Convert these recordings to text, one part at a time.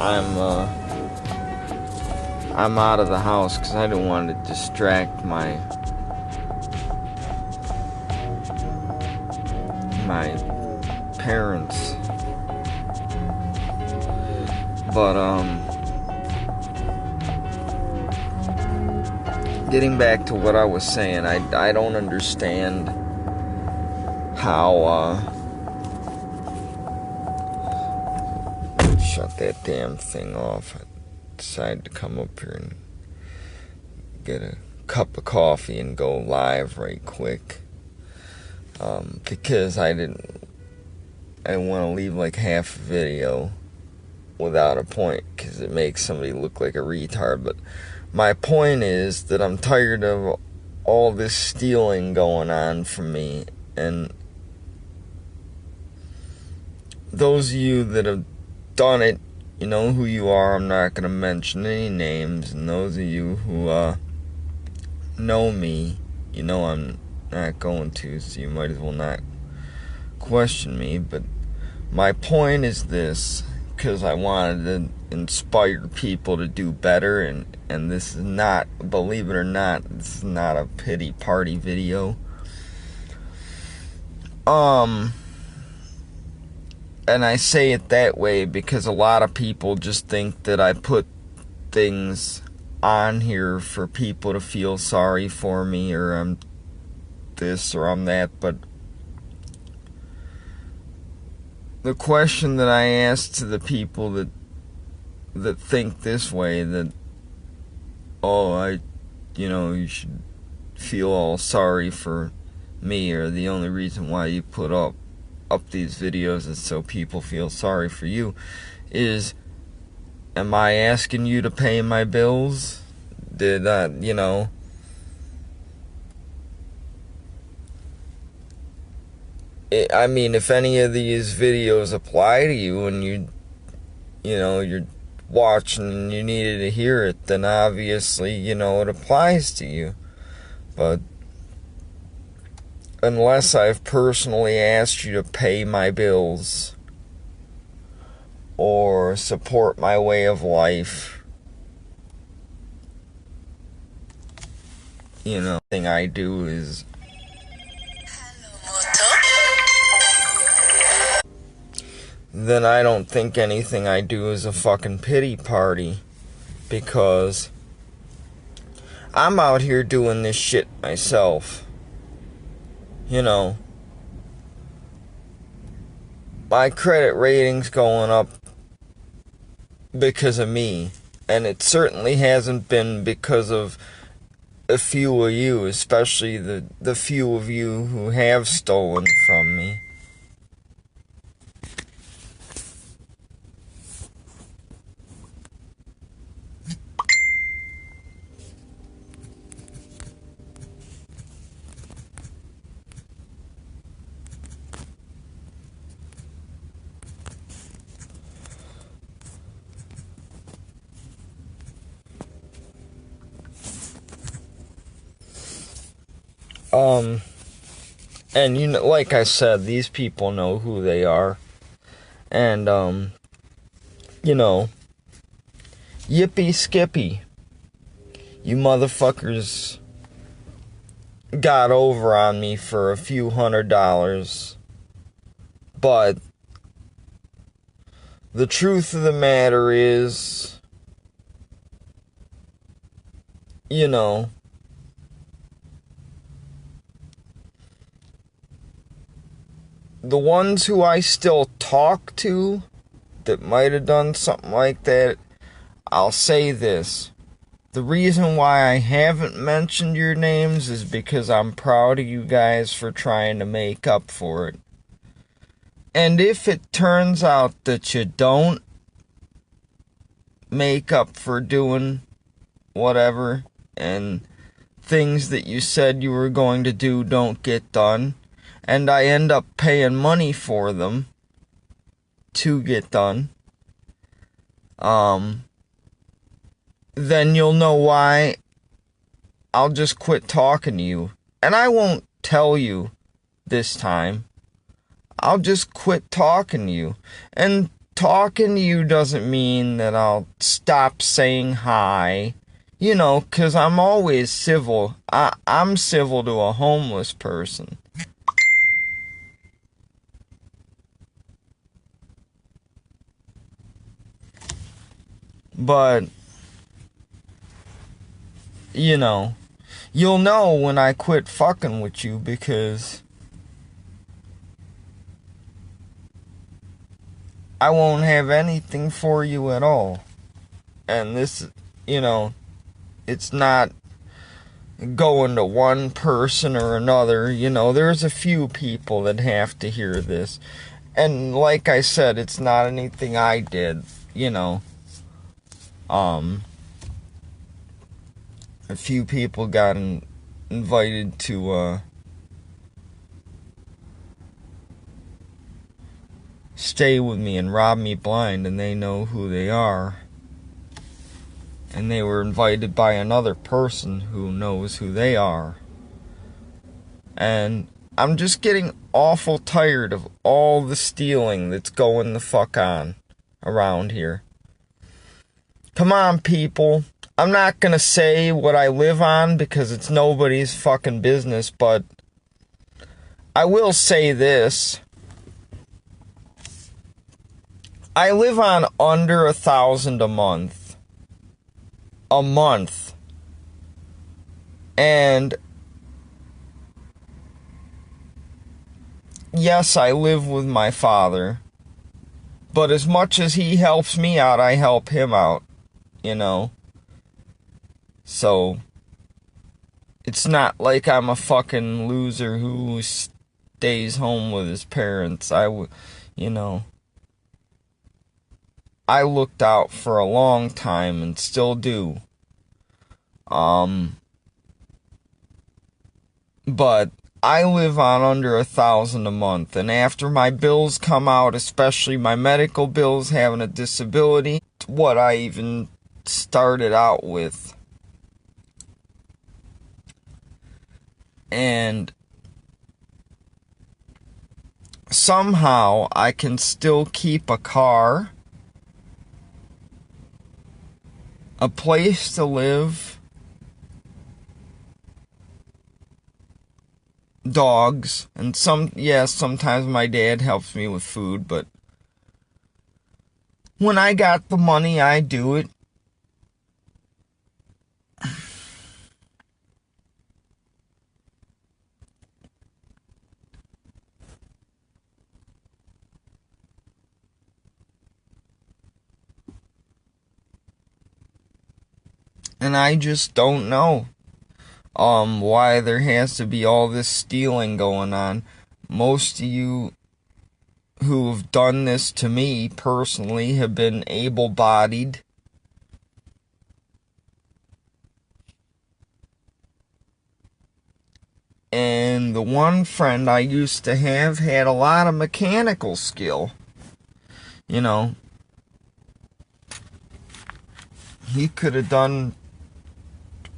I'm out of the house because I didn't want to distract my parents. But getting back to what I was saying, I don't understand how shut that damn thing off. I decided to come up here and get a cup of coffee and go live right quick, because I didn't want to leave like half a video without a point, because it makes somebody look like a retard. But my point is that I'm tired of all this stealing going on from me, and those of you that have done it, you know who you are. I'm not going to mention any names, and those of you who know me, you know I'm not going to, so you might as well not question me. But my point is this, because I wanted to inspire people to do better, and this is not, believe it or not, this is not a pity party video. And I say it that way because a lot of people just think that I put things on here for people to feel sorry for me, or I'm this or I'm that. But the question that I ask to the people that think this way, that, oh, you should feel all sorry for me, or the only reason why you put up these videos is so people feel sorry for you, is, am I asking you to pay my bills? Did I, I mean, if any of these videos apply to you and you're watching and you needed to hear it, then obviously, it applies to you. But unless I've personally asked you to pay my bills or support my way of life, thing I do is then I don't think anything I do is a fucking pity party, because I'm out here doing this shit myself. My credit rating's going up because of me, and it certainly hasn't been because of a few of you, especially the few of you who have stolen from me. And like I said, these people know who they are. And, yippee skippy. You motherfuckers got over on me for a few $100. But the truth of the matter is, the ones who I still talk to that might have done something like that, I'll say this. The reason why I haven't mentioned your names is because I'm proud of you guys for trying to make up for it. And if it turns out that you don't make up for doing whatever, and things that you said you were going to do don't get done, and I end up paying money for them to get done, then you'll know why I'll just quit talking to you. And I won't tell you this time. I'll just quit talking to you. And talking to you doesn't mean that I'll stop saying hi. You know, 'cause I'm always civil. I'm civil to a homeless person. But, you know, you'll know when I quit fucking with you, because I won't have anything for you at all. And this, you know, it's not going to one person or another. You know, there's a few people that have to hear this. And like I said, it's not anything I did, you know. A few people got invited to stay with me and rob me blind, and they know who they are. And they were invited by another person who knows who they are. And I'm just getting awful tired of all the stealing that's going the fuck on around here. Come on, people. I'm not gonna say what I live on because it's nobody's fucking business, but I will say this. I live on under $1,000 a month. A month. And yes, I live with my father. But as much as he helps me out, I help him out, you know. So it's not like I'm a fucking loser who stays home with his parents. You know, I looked out for a long time and still do. But I live on under $1,000 a month, and after my bills come out, especially my medical bills, having a disability, what I even started out with. And somehow I can still keep a car, a place to live, dogs, and sometimes my dad helps me with food, but when I got the money, I do it. And I just don't know why there has to be all this stealing going on. Most of you who have done this to me personally have been able-bodied. And the one friend I used to have had a lot of mechanical skill. You know, he could have done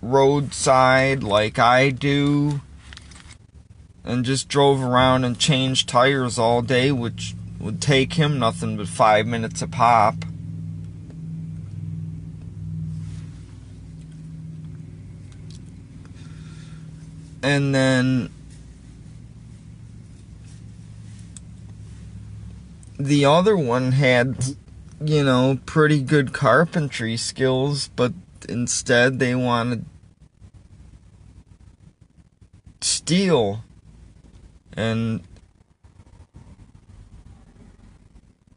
roadside like I do, and just drove around and changed tires all day, which would take him nothing but 5 minutes a pop. And then the other one had, you know, pretty good carpentry skills, but instead they wanted steal. And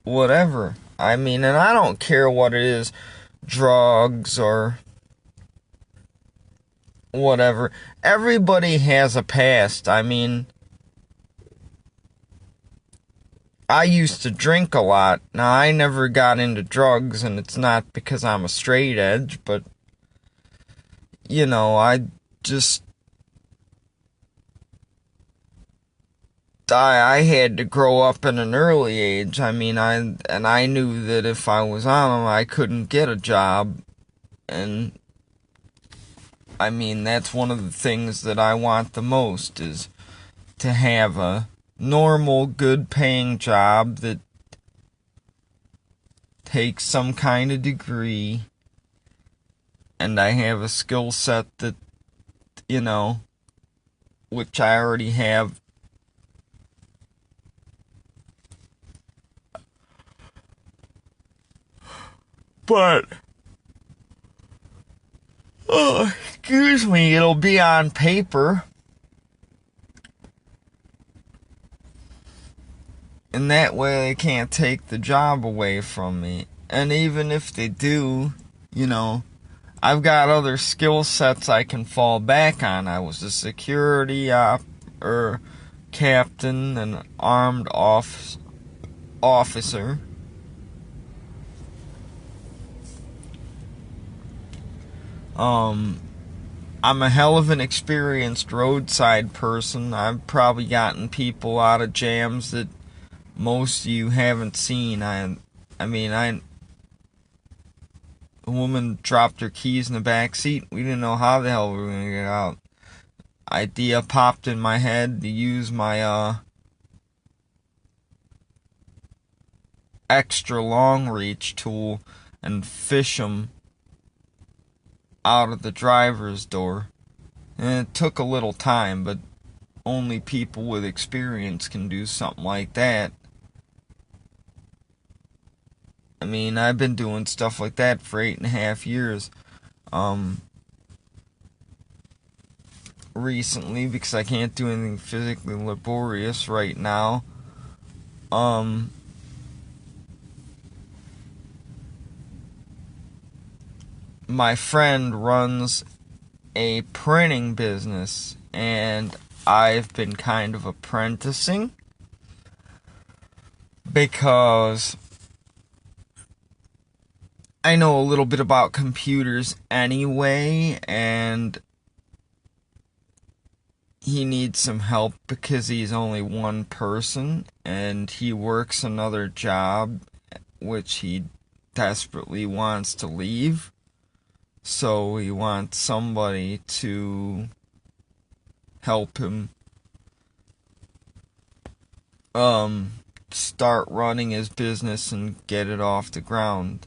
whatever. I mean, and I don't care what it is, drugs or whatever. Everybody has a past. I mean, I used to drink a lot. Now, I never got into drugs, and it's not because I'm a straight edge, but, you know, I had to grow up in an early age. I mean, I knew that if I was on them, I couldn't get a job. And, I mean, that's one of the things that I want the most, is to have a normal, good-paying job that take some kind of degree, and I have a skill set that, you know, which I already have. But, oh, excuse me, it'll be on paper. And that way they can't take the job away from me. And even if they do, you know, I've got other skill sets I can fall back on. I was a security captain, an armed officer. I'm a hell of an experienced roadside person. I've probably gotten people out of jams that most of you haven't seen. A woman dropped her keys in the back seat. We didn't know how the hell we were gonna get out. Idea popped in my head to use my extra long reach tool and fish them out of the driver's door. And it took a little time, but only people with experience can do something like that. I mean, I've been doing stuff like that for 8.5 years. Recently, because I can't do anything physically laborious right now. My friend runs a printing business, and I've been kind of apprenticing because I know a little bit about computers anyway, and he needs some help because he's only one person, and he works another job which he desperately wants to leave. So he wants somebody to help him start running his business and get it off the ground.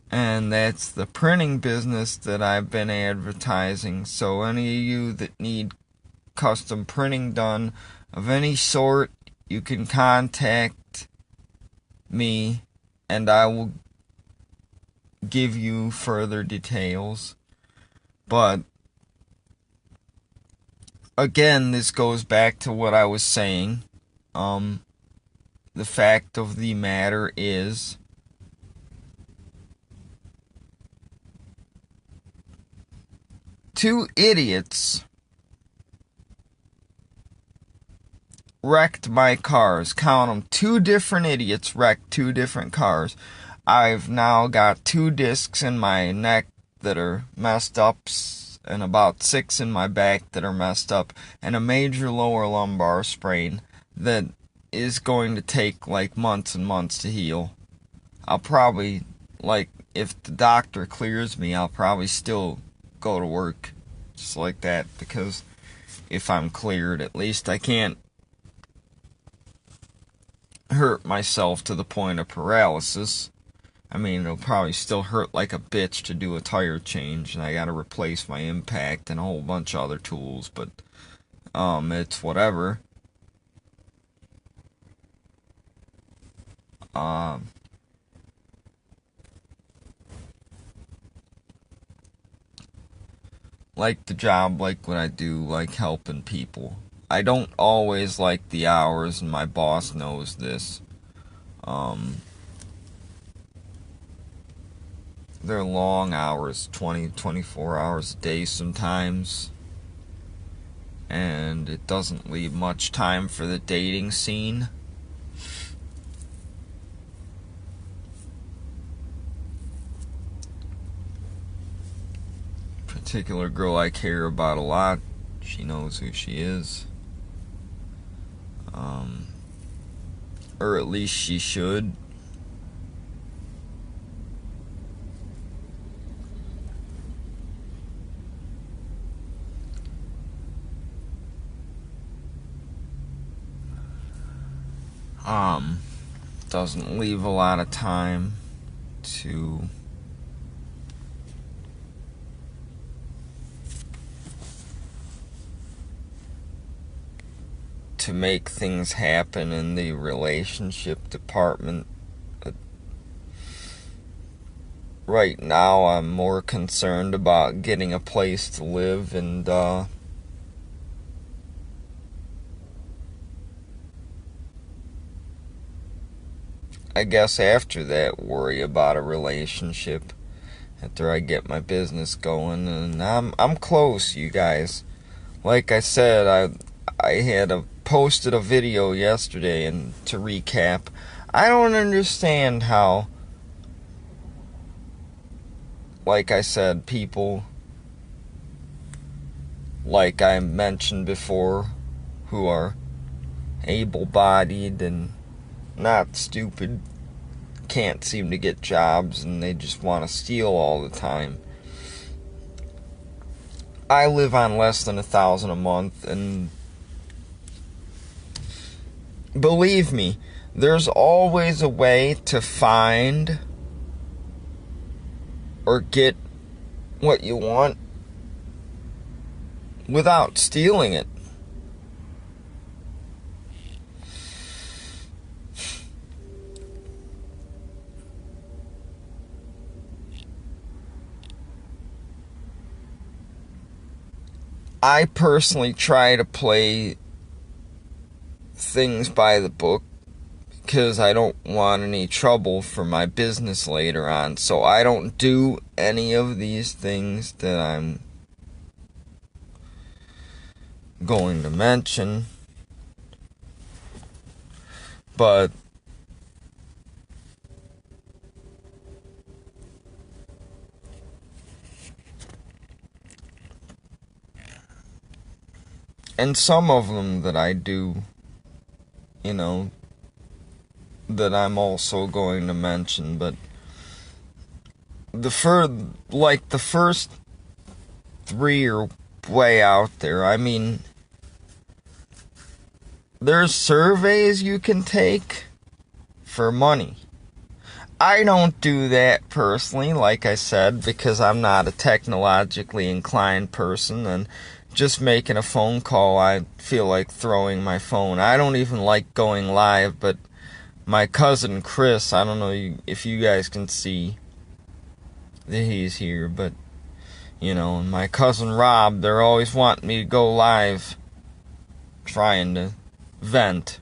And that's the printing business that I've been advertising. So any of you that need custom printing done of any sort, you can contact me and I will give you further details. But again, this goes back to what I was saying. The fact of the matter is, two idiots wrecked my cars. Count them. 2 different idiots wrecked 2 different cars. I've now got 2 discs in my neck that are messed up, and about 6 in my back that are messed up, and a major lower lumbar sprain that is going to take like months and months to heal. I'll probably, if the doctor clears me, I'll probably still go to work just like that, because if I'm cleared, at least I can't hurt myself to the point of paralysis. I mean, it'll probably still hurt like a bitch to do a tire change, and I gotta replace my impact and a whole bunch of other tools, but it's whatever. Like the job, like what I do, like helping people. I don't always like the hours, and my boss knows this. They're long hours, 20, 24 hours a day sometimes. And it doesn't leave much time for the dating scene. Particular girl I care about a lot. She knows who she is. Or at least she should. doesn't leave a lot of time to make things happen in the relationship department. But right now I'm more concerned about getting a place to live, and I guess after that worry about a relationship after I get my business going. And I'm close, you guys. Like I said, I had posted a video yesterday, and to recap, I don't understand how, like I said, people, like I mentioned before, who are able-bodied and not stupid, can't seem to get jobs, and they just want to steal all the time. I live on less than $1,000 a month, and believe me, there's always a way to find or get what you want without stealing it. I personally try to play things by the book because I don't want any trouble for my business later on. So I don't do any of these things that I'm going to mention. But and some of them that I do, you know, that I'm also going to mention, but the first three are way out there. I mean, there's surveys you can take for money. I don't do that personally, like I said, because I'm not a technologically inclined person, and just making a phone call, I feel like throwing my phone. I don't even like going live, but my cousin Chris, I don't know if you guys can see that he's here, but, you know, and my cousin Rob, they're always wanting me to go live, trying to vent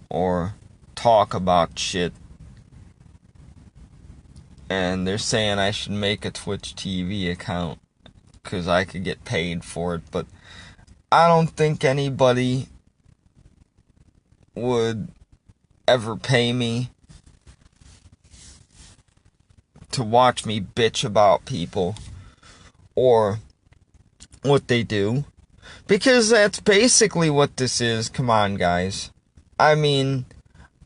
or talk about shit. And they're saying I should make a Twitch TV account because I could get paid for it, but I don't think anybody would ever pay me to watch me bitch about people or what they do, because that's basically what this is. Come on, guys. I mean,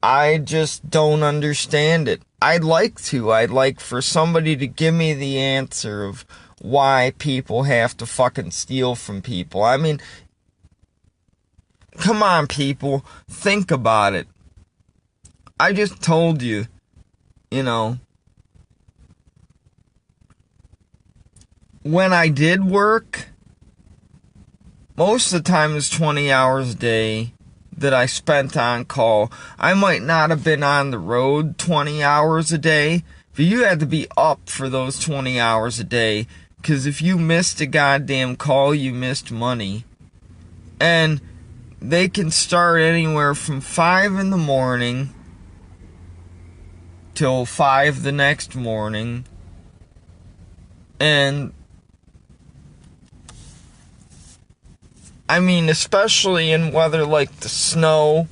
I just don't understand it. I'd like for somebody to give me the answer of why people have to fucking steal from people. I mean, come on, people, think about it. I just told you, you know, when I did work, most of the time it's 20 hours a day that I spent on call. I might not have been on the road 20 hours a day, but you had to be up for those 20 hours a day, because if you missed a goddamn call, you missed money. And they can start anywhere from 5 in the morning till 5 the next morning. And I mean, especially in weather like the snow,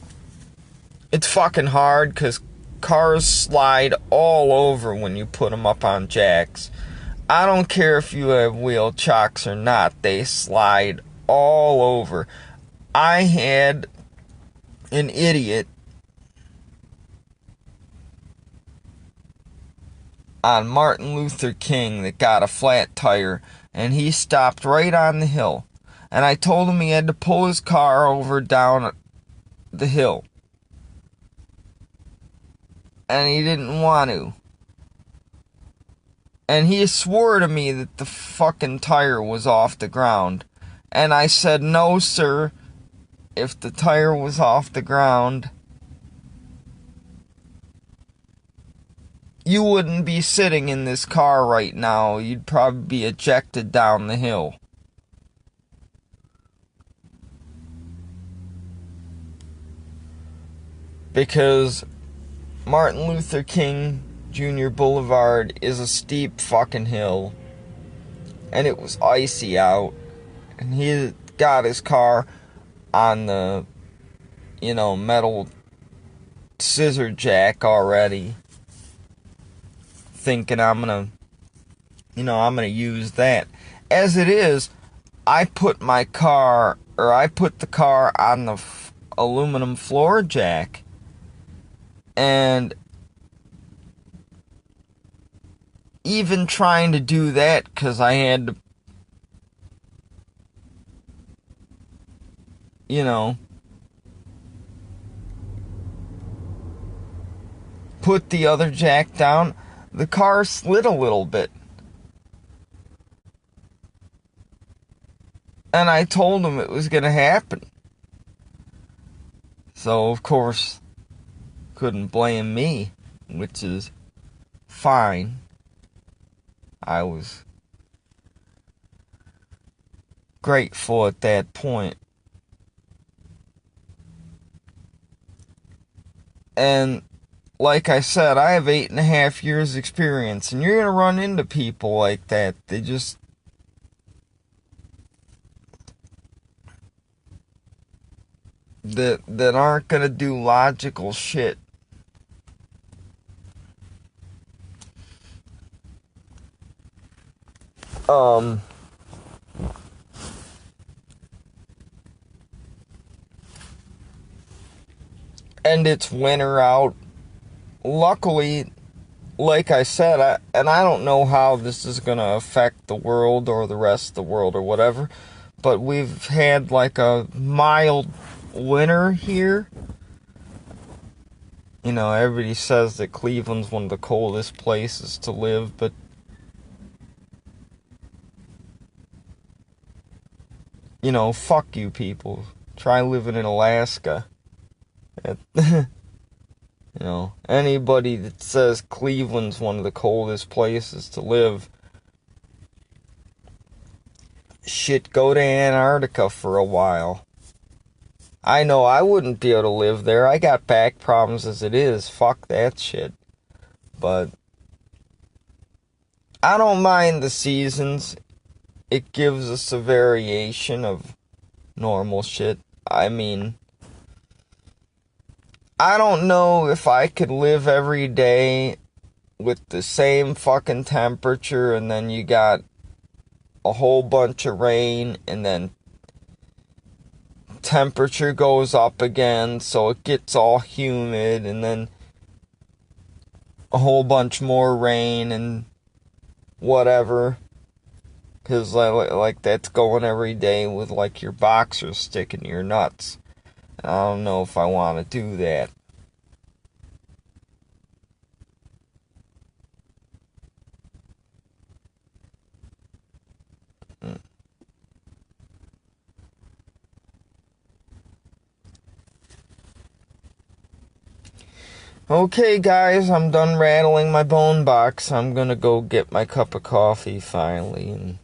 it's fucking hard because cars slide all over when you put them up on jacks. I don't care if you have wheel chocks or not, they slide all over. I had an idiot on Martin Luther King that got a flat tire, and he stopped right on the hill. And I told him he had to pull his car over down the hill. and he didn't want to. And he swore to me that the fucking tire was off the ground. And I said, no, sir. If the tire was off the ground, you wouldn't be sitting in this car right now. You'd probably be ejected down the hill. Because Martin Luther King Jr. Boulevard is a steep fucking hill. And it was icy out. And he got his car on the, metal scissor jack already. Thinking I'm gonna use that. As it is, I put the car on the aluminum floor jack. And even trying to do that, because I had to, put the other jack down, the car slid a little bit. And I told him it was going to happen. So, of course, couldn't blame me, which is fine. I was grateful at that point. And like I said, I have 8.5 years experience, and you're going to run into people like that. They just that aren't going to do logical shit. And it's winter out. Luckily, like I said, I don't know how this is going to affect the world or the rest of the world or whatever, but we've had like a mild winter here. Everybody says that Cleveland's one of the coldest places to live, but fuck you people. Try living in Alaska. Anybody that says Cleveland's one of the coldest places to live, shit, go to Antarctica for a while. I know I wouldn't be able to live there. I got back problems as it is. Fuck that shit. But I don't mind the seasons. It gives us a variation of normal shit. I mean, I don't know if I could live every day with the same fucking temperature, and then you got a whole bunch of rain, and then temperature goes up again, so it gets all humid, and then a whole bunch more rain and whatever. Because like that's going every day with like your boxers sticking to your nuts. I don't know if I want to do that. Okay, guys, I'm done rattling my bone box. I'm gonna go get my cup of coffee finally and